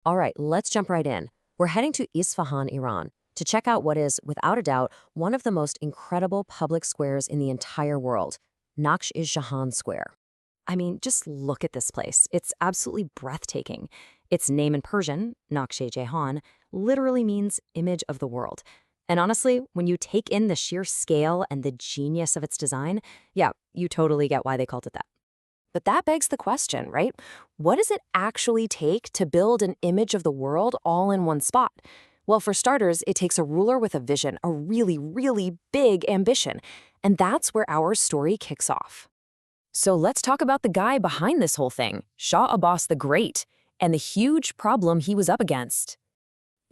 All right, let's jump right in. We're heading to Isfahan, Iran, to check out what is, without a doubt, one of the most incredible public squares in the entire world, Naqsh-e Jahan Square. I mean, just look at this place. It's absolutely breathtaking. Its name in Persian, Naqsh-e Jahan, literally means image of the world. And honestly, when you take in the sheer scale and the genius of its design, yeah, you totally get why they called it that. But that begs the question, right? What does it actually take to build an image of the world all in one spot? Well, for starters, it takes a ruler with a vision, a really, really big ambition. And that's where our story kicks off. So let's talk about the guy behind this whole thing, Shah Abbas the Great, and the huge problem he was up against.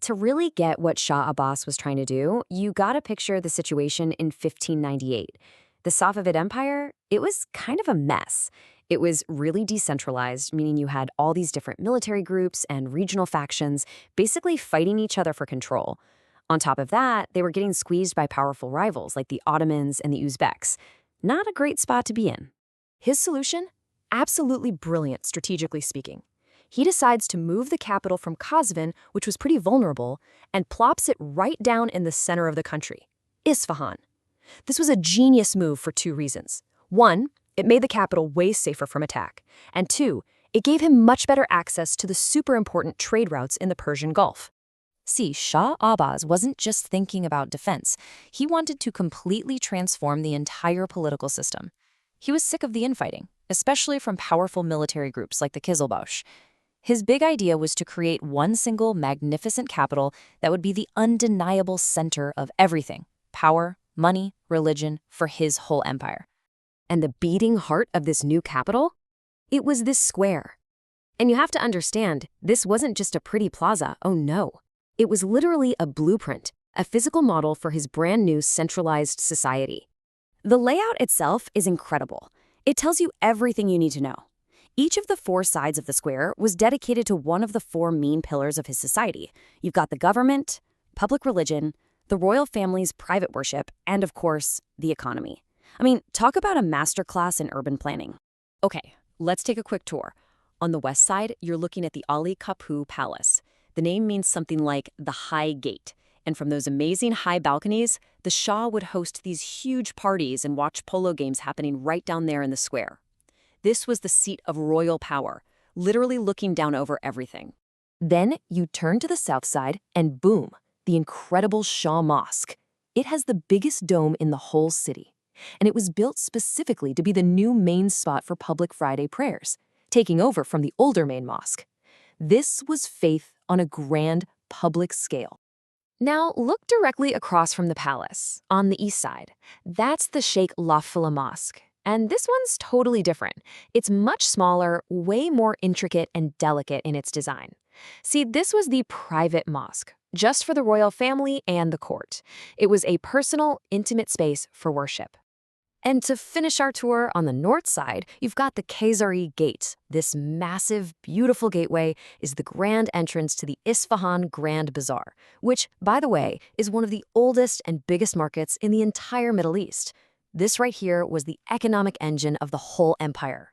To really get what Shah Abbas was trying to do, you gotta picture the situation in 1598. The Safavid Empire, it was kind of a mess. It was really decentralized, meaning you had all these different military groups and regional factions basically fighting each other for control. On top of that, they were getting squeezed by powerful rivals like the Ottomans and the Uzbeks. Not a great spot to be in. His solution? Absolutely brilliant, strategically speaking. He decides to move the capital from Qazvin, which was pretty vulnerable, and plops it right down in the center of the country, Isfahan. This was a genius move for two reasons. One, it made the capital way safer from attack. And two, it gave him much better access to the super important trade routes in the Persian Gulf. See, Shah Abbas wasn't just thinking about defense. He wanted to completely transform the entire political system. He was sick of the infighting, especially from powerful military groups like the Qizilbash. His big idea was to create one single magnificent capital that would be the undeniable center of everything: power, money, religion, for his whole empire. And the beating heart of this new capital? It was this square. And you have to understand, this wasn't just a pretty plaza, oh no. It was literally a blueprint, a physical model for his brand new centralized society. The layout itself is incredible. It tells you everything you need to know. Each of the four sides of the square was dedicated to one of the four main pillars of his society. You've got the government, public religion, the royal family's private worship, and of course, the economy. I mean, talk about a masterclass in urban planning. Okay, let's take a quick tour. On the west side, you're looking at the Ali Qapu Palace. The name means something like the High Gate. And from those amazing high balconies, the Shah would host these huge parties and watch polo games happening right down there in the square. This was the seat of royal power, literally looking down over everything. Then you turn to the south side and boom, the incredible Shah Mosque. It has the biggest dome in the whole city. And it was built specifically to be the new main spot for public Friday prayers, taking over from the older main mosque. This was faith on a grand public scale. Now look directly across from the palace, on the east side. That's the Sheikh Lotfollah Mosque. And this one's totally different. It's much smaller, way more intricate and delicate in its design. See, this was the private mosque, just for the royal family and the court. It was a personal, intimate space for worship. And to finish our tour on the north side, you've got the Qazari Gate. This massive, beautiful gateway is the grand entrance to the Isfahan Grand Bazaar, which, by the way, is one of the oldest and biggest markets in the entire Middle East. This right here was the economic engine of the whole empire.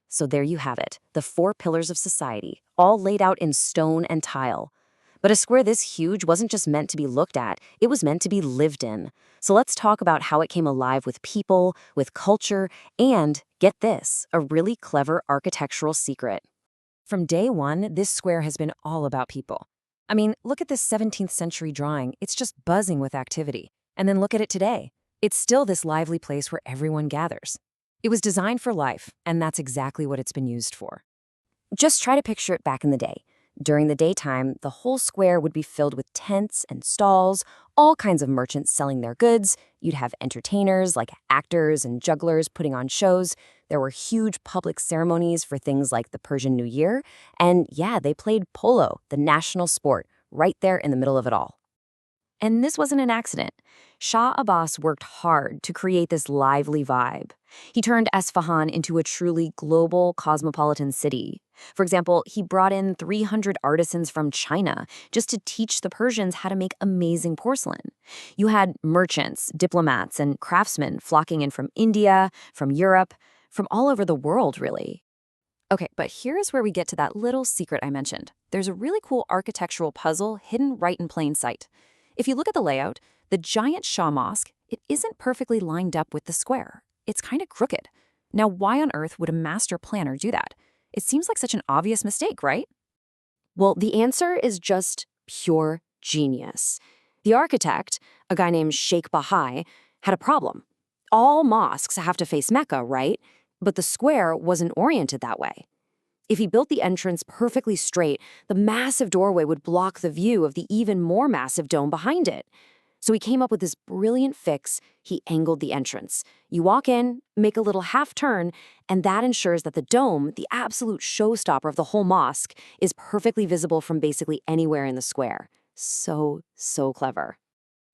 So there you have it, the four pillars of society, all laid out in stone and tile. But a square this huge wasn't just meant to be looked at, it was meant to be lived in. So let's talk about how it came alive with people, with culture, and, get this, a really clever architectural secret. From day one, this square has been all about people. I mean, look at this 17th century drawing, it's just buzzing with activity. And then look at it today. It's still this lively place where everyone gathers. It was designed for life, and that's exactly what it's been used for. Just try to picture it back in the day. During the daytime, the whole square would be filled with tents and stalls, all kinds of merchants selling their goods. You'd have entertainers like actors and jugglers putting on shows. There were huge public ceremonies for things like the Persian New Year. And yeah, they played polo, the national sport, right there in the middle of it all. And this wasn't an accident. Shah Abbas worked hard to create this lively vibe. He turned Isfahan into a truly global cosmopolitan city. For example, he brought in 300 artisans from China just to teach the Persians how to make amazing porcelain. You had merchants, diplomats, and craftsmen flocking in from India, from Europe, from all over the world, really. Okay, but here's where we get to that little secret I mentioned. There's a really cool architectural puzzle hidden right in plain sight. If you look at the layout, the giant Shah Mosque, it isn't perfectly lined up with the square. It's kind of crooked. Now, why on earth would a master planner do that? It seems like such an obvious mistake, right? Well, the answer is just pure genius. The architect, a guy named Sheikh Bahai, had a problem. All mosques have to face Mecca, right? But the square wasn't oriented that way. If he built the entrance perfectly straight, the massive doorway would block the view of the even more massive dome behind it. So he came up with this brilliant fix. He angled the entrance. You walk in, make a little half turn, and that ensures that the dome, the absolute showstopper of the whole mosque, is perfectly visible from basically anywhere in the square. So clever.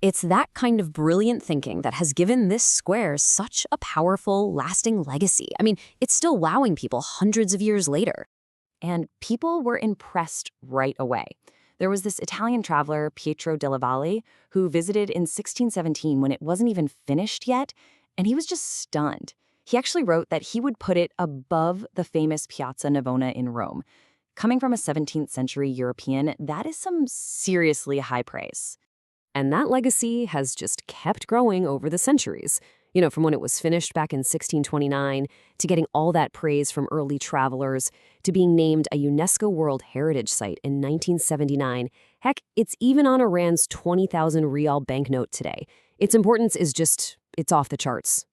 It's that kind of brilliant thinking that has given this square such a powerful, lasting legacy. I mean, it's still wowing people hundreds of years later. And people were impressed right away. There was this Italian traveler, Pietro della Valle, who visited in 1617 when it wasn't even finished yet, and he was just stunned. He actually wrote that he would put it above the famous Piazza Navona in Rome. Coming from a 17th century European, that is some seriously high praise. And that legacy has just kept growing over the centuries. From when it was finished back in 1629, to getting all that praise from early travelers, to being named a UNESCO World Heritage Site in 1979. Heck, it's even on Iran's 20,000 rial banknote today. Its importance is it's off the charts.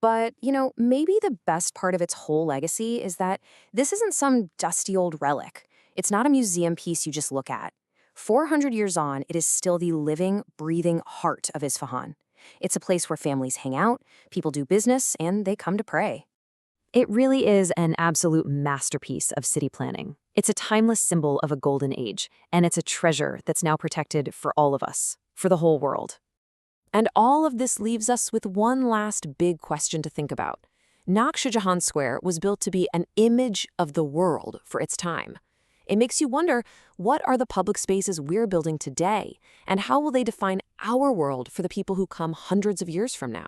But, maybe the best part of its whole legacy is that this isn't some dusty old relic. It's not a museum piece you just look at. 400 years on, it is still the living, breathing heart of Isfahan. It's a place where families hang out, people do business, and they come to pray. It really is an absolute masterpiece of city planning. It's a timeless symbol of a golden age, and it's a treasure that's now protected for all of us, for the whole world. And all of this leaves us with one last big question to think about. Naqsh-e Jahan Square was built to be an image of the world for its time. It makes you wonder, what are the public spaces we're building today, and how will they define our world for the people who come hundreds of years from now?